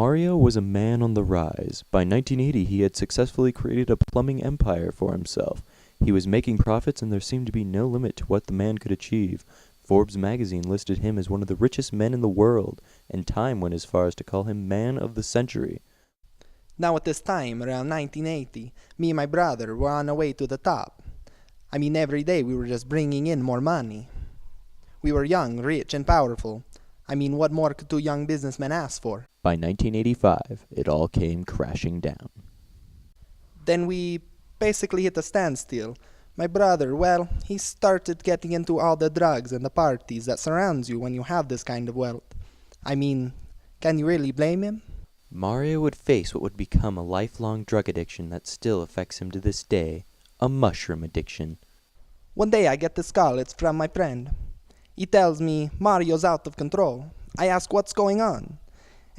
Mario was a man on the rise. By 1980, he had successfully created a plumbing empire for himself. He was making profits, and there seemed to be no limit to what the man could achieve. Forbes magazine listed him as one of the richest men in the world, and Time went as far as to call him Man of the Century. Now at this time, around 1980, me and my brother were on our way to the top. I mean, every day we were just bringing in more money. We were young, rich, and powerful. I mean, what more could two young businessmen ask for? By 1985, it all came crashing down. Then we basically hit a standstill. My brother, well, he started getting into all the drugs and the parties that surrounds you when you have this kind of wealth. I mean, can you really blame him? Mario would face what would become a lifelong drug addiction that still affects him to this day, a mushroom addiction. One day I get this call, it's from my friend. He tells me Mario's out of control. I ask what's going on.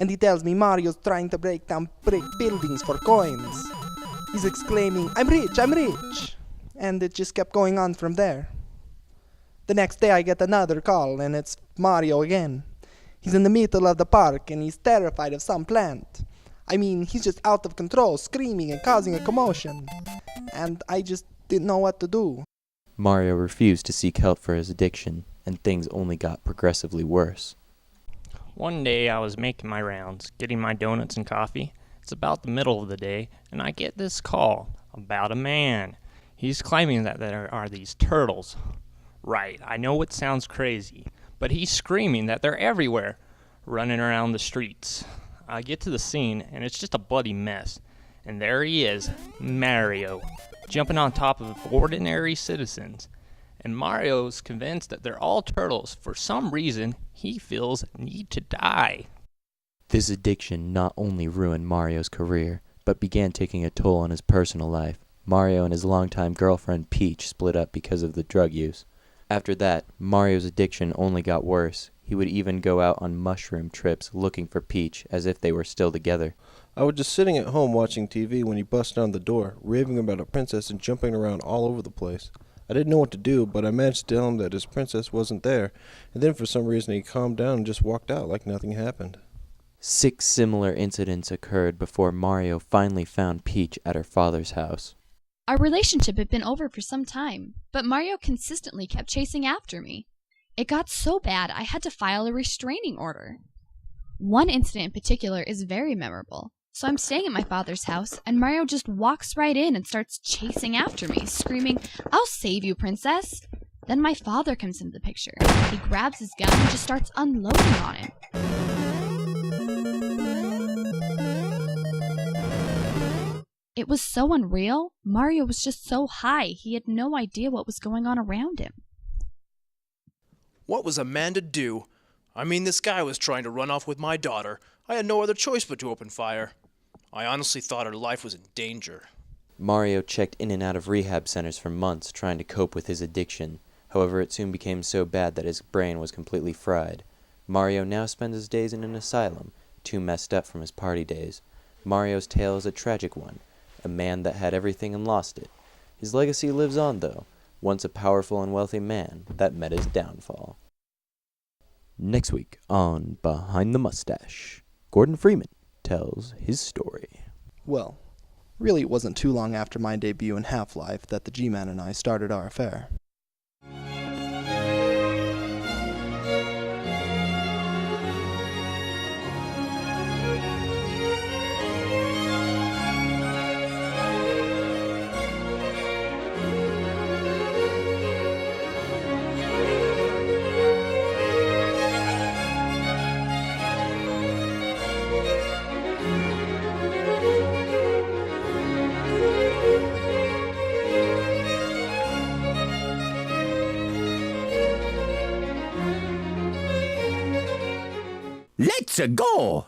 And he tells me Mario's trying to break down buildings for coins. He's exclaiming, I'm rich, I'm rich. And it just kept going on from there. The next day I get another call and it's Mario again. He's in the middle of the park and he's terrified of some plant. I mean, he's just out of control, screaming and causing a commotion. And I just didn't know what to do. Mario refused to seek help for his addiction, and things only got progressively worse. One day I was making my rounds, getting my donuts and coffee. It's about the middle of the day, and I get this call about a man. He's claiming that there are these turtles. Right, I know it sounds crazy, but he's screaming that they're everywhere, running around the streets. I get to the scene, and it's just a bloody mess. And there he is, Mario, jumping on top of ordinary citizens. And Mario's convinced that they're all turtles. For some reason, he feels need to die. This addiction not only ruined Mario's career, but began taking a toll on his personal life. Mario and his longtime girlfriend Peach split up because of the drug use. After that, Mario's addiction only got worse. He would even go out on mushroom trips looking for Peach, as if they were still together. I was just sitting at home watching TV when he busted down the door, raving about a princess and jumping around all over the place. I didn't know what to do, but I managed to tell him that his princess wasn't there, and then for some reason he calmed down and just walked out like nothing happened. 6 similar incidents occurred before Mario finally found Peach at her father's house. Our relationship had been over for some time, but Mario consistently kept chasing after me. It got so bad I had to file a restraining order. One incident in particular is very memorable. So I'm staying at my father's house, and Mario just walks right in and starts chasing after me, screaming, "I'll save you, princess!" Then my father comes into the picture. He grabs his gun and just starts unloading on him. It was so unreal. Mario was just so high, he had no idea what was going on around him. What was a man to do? I mean, this guy was trying to run off with my daughter. I had no other choice but to open fire. I honestly thought her life was in danger. Mario checked in and out of rehab centers for months trying to cope with his addiction. However, it soon became so bad that his brain was completely fried. Mario now spends his days in an asylum, too messed up from his party days. Mario's tale is a tragic one, a man that had everything and lost it. His legacy lives on, though, once a powerful and wealthy man that met his downfall. Next week on Behind the Mustache, Gordon Freeman tells his story. Well, really it wasn't too long after my debut in Half-Life that the G-Man and I started our affair. Let's go!